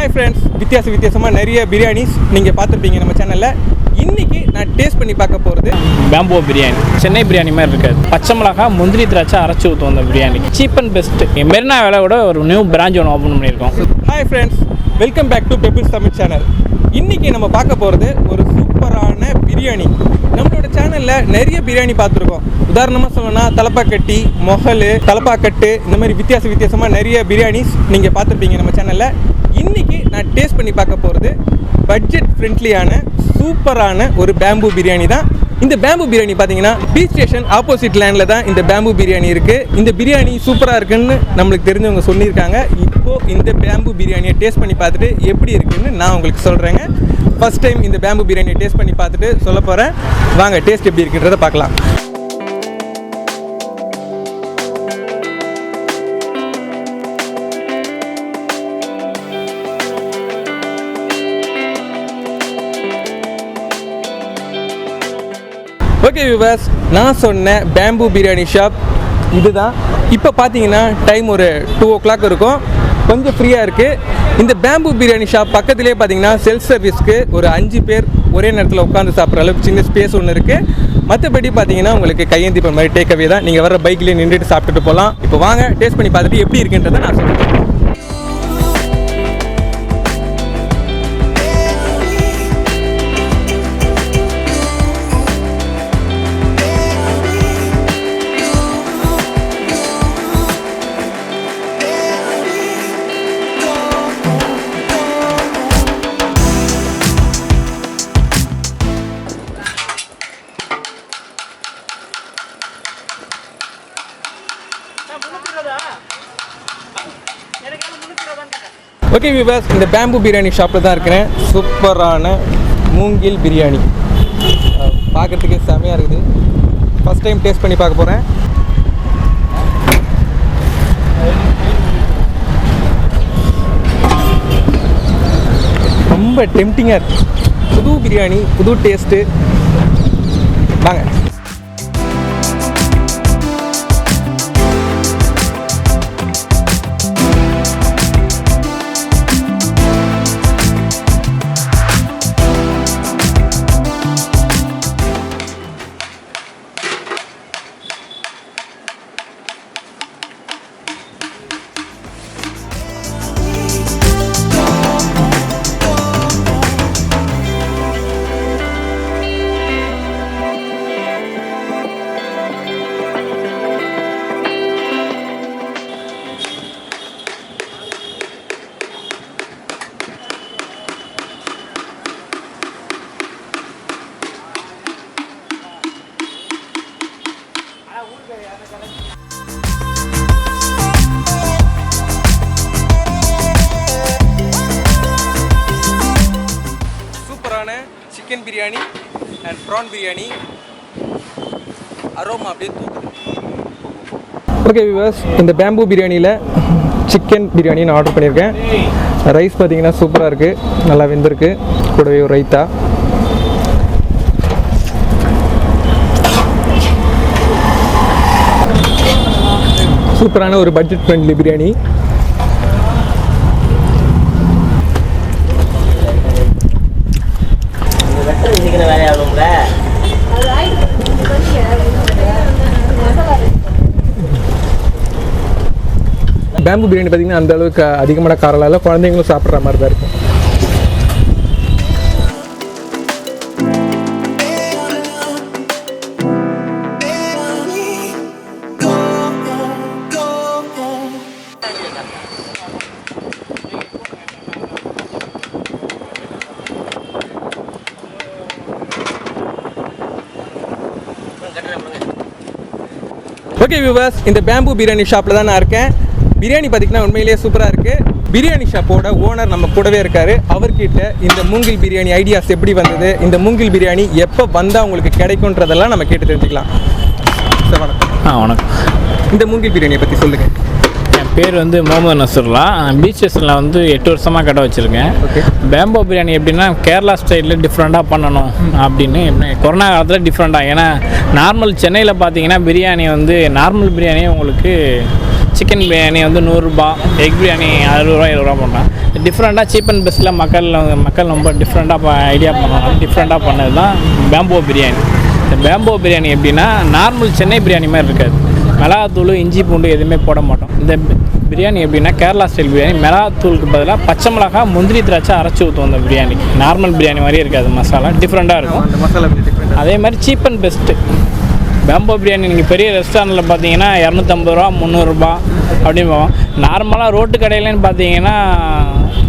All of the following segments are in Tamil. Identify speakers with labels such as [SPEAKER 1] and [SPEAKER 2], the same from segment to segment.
[SPEAKER 1] ஹாய் ஃப்ரெண்ட்ஸ், வித்தியாசமாக நிறைய பிரியாணிஸ் நீங்கள் பார்த்துருப்பீங்க நம்ம சேனலில். இன்றைக்கி நான் டேஸ்ட் பண்ணி பார்க்க போகிறது
[SPEAKER 2] பேம்போ பிரியாணி. சென்னை பிரியாணி மாதிரி இருக்காது. பச்சை மிளகா முந்திரி திராட்சை அரைச்சி ஊற்றுவோம் அந்த biryani. Cheap and best. Marina வேலை கூட ஒரு நியூ பிரான்ச் ஒன்று ஓப்பன் பண்ணியிருக்கோம்.
[SPEAKER 1] Hi friends, welcome back to Pebbles Tamil channel. இன்றைக்கி நம்ம பார்க்க போகிறது ஒரு சூப்பரான பிரியாணி. நம்மளோட சேனலில் நிறைய பிரியாணி பார்த்துருக்கோம். உதாரணமாக சொல்லணும்னா தலப்பாக்கட்டி, மொஹல், தலப்பாக்கட்டு, இந்த மாதிரி வித்தியாசமாக நிறைய பிரியாணிஸ் நீங்கள் பார்த்துருப்பீங்க நம்ம சேனலில். இன்றைக்கி நான் டேஸ்ட் பண்ணி பார்க்க போகிறது பட்ஜெட் ஃப்ரெண்ட்லியான சூப்பரான ஒரு பேம்பு பிரியாணி தான். இந்த பேம்பு பிரியாணி பார்த்தீங்கன்னா பீச் ஸ்டேஷன் ஆப்போசிட் லேண்டில் தான் இந்த பேம்பு பிரியாணி இருக்குது. இந்த பிரியாணி சூப்பராக இருக்குன்னு நம்மளுக்கு தெரிஞ்சவங்க சொல்லியிருக்காங்க. இப்போது இந்த பேம்பு பிரியாணியை டேஸ்ட் பண்ணி பார்த்துட்டு எப்படி இருக்குன்னு நான் உங்களுக்கு சொல்கிறேங்க. ஃபஸ்ட் டைம் இந்த பேம்பு பிரியாணியை டேஸ்ட் பண்ணி பார்த்துட்டு சொல்ல போகிறேன். வாங்க டேஸ்ட் எப்படி இருக்குன்றதை பார்க்கலாம். ஓகே வியூவர்ஸ், நான் சொன்ன பேம்பு பிரியாணி ஷாப் இதுதான். இப்போ பார்த்தீங்கன்னா டைம் ஒரு 2 o'clock இருக்கும். கொஞ்சம் ஃப்ரீயாக இருக்குது. இந்த பேம்பு பிரியாணி ஷாப் பக்கத்துலேயே பார்த்தீங்கன்னா செல்ஃப் சர்வீஸ்க்கு ஒரு 5 பேர் ஒரே நேரத்தில் உட்காந்து சாப்பிட்ற அளவுக்கு சின்ன ஸ்பேஸ் ஒன்று இருக்குது. மற்றபடி பார்த்தீங்கன்னா உங்களுக்கு கையேந்தி போகிற மாதிரி டேக்அவே தான். நீங்கள் வர பைக்லேயே நின்றுட்டு சாப்பிட்டுட்டு போகலாம். இப்போ வாங்க டேஸ்ட் பண்ணி பார்த்துட்டு எப்படி இருக்குன்றதை நான் சொல்கிறேன். ஓகே வியூவர்ஸ், இந்த பேம்பு பிரியாணி ஷாப்பில் தான் இருக்கிறேன். சூப்பரான மூங்கில் பிரியாணி பார்க்குறதுக்கே செமையாக இருக்குது. ஃபஸ்ட் டைம் டேஸ்ட் பண்ணி பார்க்க போகிறேன். ரொம்ப டெம்டிங்காக இருக்குது. புது பிரியாணி, புது டேஸ்ட்டு. வாங்க. Chicken biryani and prawn biryani aroma அப்படியே தூக்குது. ஓகே வியூவர்ஸ், இந்த பேம்பு பிரியாணியில் சிக்கன் பிரியாணி நான் ஆர்டர் பண்ணியிருக்கேன். ரைஸ் பார்த்தீங்கன்னா சூப்பராக இருக்குது, நல்லா வெந்திருக்கு. கூடவே ஒரு ரைத்தா. சூப்பரான ஒரு budget friendly biryani. Bamboo biryani பார்த்தீங்கன்னா அந்த அளவுக்கு அதிகமான காரம் இல்லை, குழந்தைங்களும் சாப்பிட்ற மாதிரி தான் இருக்கும். ஓகே வியூவர்ஸ், இந்த பேம்பு பிரியாணி ஷாப்பில் தான் நான் இருக்கேன். பிரியாணி பார்த்திங்கன்னா உண்மையிலேயே சூப்பராக இருக்குது. பிரியாணி ஷாப்போட ஓனர் நம்ம கூடவே இருக்கார். அவர்கிட்ட இந்த மூங்கில் பிரியாணி ஐடியாஸ் எப்படி வந்தது, இந்த மூங்கில் பிரியாணி எப்போ வந்தால் உங்களுக்கு கிடைக்குன்றதெல்லாம் நம்ம கேட்டு தெரிஞ்சுக்கலாம். சார் வணக்கம்.
[SPEAKER 2] வணக்கம்.
[SPEAKER 1] இந்த மூங்கில் பிரியாணியை பற்றி சொல்லுங்கள்.
[SPEAKER 2] என் பேர் வந்து முகமது நசருல்லா. பீச் ஸ்டேஷனில் வந்து 8 வருஷமாக கடை வச்சுருக்கேன்.
[SPEAKER 1] ஓகே.
[SPEAKER 2] பேம்போ பிரியாணி எப்படின்னா கேரளா ஸ்டைலில் டிஃப்ரெண்ட்டாக பண்ணணும் அப்படின்னு கொரோனா காலத்தில் டிஃப்ரெண்ட்டாக. ஏன்னா நார்மல் சென்னையில் பார்த்தீங்கன்னா பிரியாணி வந்து நார்மல் பிரியாணியே உங்களுக்கு சிக்கன் பிரியாணி வந்து 100 ரூபா, எக் பிரியாணி 60 ரூபா 70 ரூபா பண்ணுறேன். டிஃப்ரெண்ட்டாக சீப் அண்ட் பெஸ்ட்டில் மக்கள் ரொம்ப டிஃப்ரெண்ட்டாக ஐடியா பண்ணுவாங்க. டிஃப்ரெண்ட்டாக பண்ணது தான் பேம்போ பிரியாணி. இந்த பேம்போ பிரியாணி எப்படின்னா நார்மல் சென்னை பிரியாணி மாதிரி இருக்காது. மிளகாத்தூள், இஞ்சி பூண்டு எதுவுமே போட மாட்டோம். இந்த பிரியாணி எப்படின்னா கேரளா ஸ்டைல் பிரியாணி. மிளகாத்தூளுக்கு பதிலாக பச்சை மிளகா, முந்திரி திராட்சை அரைச்சி ஊற்றுவோம். அந்த பிரியாணி நார்மல் பிரியாணி மாதிரியே இருக்காது. மசாலா டிஃப்ரெண்ட்டாக இருக்கும்.
[SPEAKER 1] அந்த மசாலா டிஃப்ரெண்ட்.
[SPEAKER 2] அதே மாதிரி cheap and best bamboo biryani நீங்கள் பெரிய ரெஸ்டாரண்ட்டில் பார்த்தீங்கன்னா 250 ரூபா 300 ரூபா அப்படின்னு போவோம். நார்மலாக ரோட்டு கடையிலன்னு பார்த்தீங்கன்னா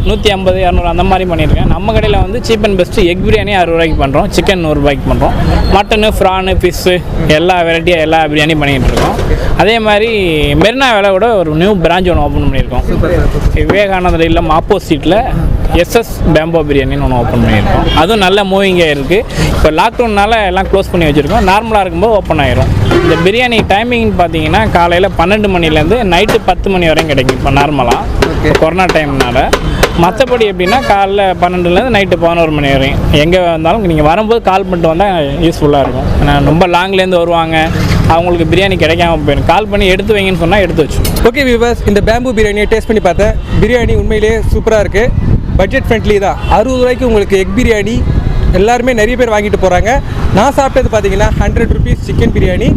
[SPEAKER 2] 150 200 அந்த மாதிரி பண்ணியிருக்கேன். நம்ம கடையில் வந்து cheap and best egg biryani 60 ரூபாய்க்கு பண்ணுறோம், சிக்கன் 100 ரூபாய்க்கு பண்ணுறோம், மட்டனு, ஃப்ரானு, ஃபிஷ்ஷு எல்லா வெரைட்டியாக எல்லா பிரியாணி பண்ணிகிட்டு இருக்கோம். அதே மாதிரி மெரினா வேலை கூட ஒரு நியூ பிரான்ச் ஒன்று ஓப்பன் பண்ணியிருக்கோம். விவேகானந்தர் இல்லம் ஆப்போசிட்டில் எஸ்எஸ் பேம்போ பிரியாணின்னு ஒன்று ஓப்பன் பண்ணியிருக்கோம். அதுவும் நல்ல மூவிங்காக இருக்குது. இப்போ லாக்டவுனால் எல்லாம் க்ளோஸ் பண்ணி வச்சுருக்கோம். நார்மலாக இருக்கும்போது ஓப்பன் ஆயிரும். இந்த பிரியாணி டைமிங் பார்த்தீங்கன்னா காலையில் 12 மணிலேருந்து நைட்டு 10 மணி வரையும் கிடைக்கும். இப்போ நார்மலாக கொரோனா டைம்னால. மற்றபடி எப்படின்னா காலைல 12லேருந்து நைட்டு 11 மணி வரையும் எங்கே வந்தாலும் நீங்கள் வரும்போது கால் பண்ணிட்டு வந்தால் யூஸ்ஃபுல்லாக இருக்கும். ஏன்னா ரொம்ப லாங்லேருந்து வருவாங்க, அவங்களுக்கு பிரியாணி கிடைக்காம போயிடும். கால் பண்ணி எடுத்து வைங்கன்னு சொன்னால் எடுத்து வச்சு.
[SPEAKER 1] ஓகே வியூவர்ஸ், இந்த பேம்பு பிரியாணியை டேஸ்ட் பண்ணி பார்த்தேன். பிரியாணி உண்மையிலேயே சூப்பராக இருக்குது. பட்ஜெட் ஃப்ரெண்ட்லி தான். 60 ரூபாய்க்கு உங்களுக்கு எக் பிரியாணி எல்லாருமே நிறைய பேர் வாங்கிட்டு போகிறாங்க. நான் சாப்பிட்டது பார்த்தீங்கன்னா 100 ருபீஸ் சிக்கன் பிரியாணி.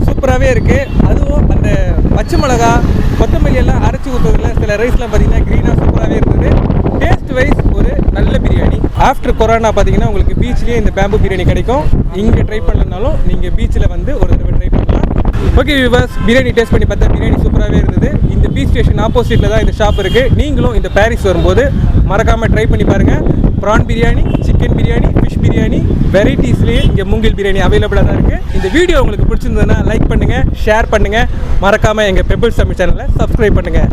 [SPEAKER 1] சூப்பராகவே இருக்குது. அதுவும் அந்த பச்சை மிளகா, கொத்தமல்லி எல்லாம் அரைச்சி ஊற்றுறதுல சில ரைஸ்லாம் பார்த்தீங்கன்னா க்ரீனாக சூப்பராகவே இருந்தது. டேஸ்ட் வைஸ் ஒரு நல்ல பிரியாணி. ஆஃப்டர் கொரோனா பார்த்தீங்கன்னா உங்களுக்கு பீச்லேயே இந்த பேம்பு பிரியாணி கிடைக்கும். இங்கே ட்ரை பண்ணலனாலும் நீங்கள் பீச்சில் வந்து ஒரு தடவை ட்ரை பண்ணலாம். ஓகே வியூவர்ஸ், பிரியாணி டேஸ்ட் பண்ணி பார்த்தா பிரியாணி சூப்பராகவே இருந்தது. இந்த பீச் ஸ்டேஷன் ஆப்போசிட்டில் தான் இந்த ஷாப் இருக்குது. நீங்களும் இந்த பாரிஸ் வரும்போது மறக்காமல் ட்ரை பண்ணி பாருங்கள். Prawn biryani, chicken biryani, fish biryani, வெரைட்டிஸ்லேயே இங்கே மூங்கில் பிரியாணி அவைலபிளாக தான் இருக்குது. இந்த வீடியோ உங்களுக்கு பிடிச்சிருந்ததுன்னா லைக் பண்ணுங்கள், ஷேர் பண்ணுங்கள். மறக்காமல் எங்கள் பெபிள்ஸ் தமிழ் சேனலை சப்ஸ்கிரைப் பண்ணுங்கள்.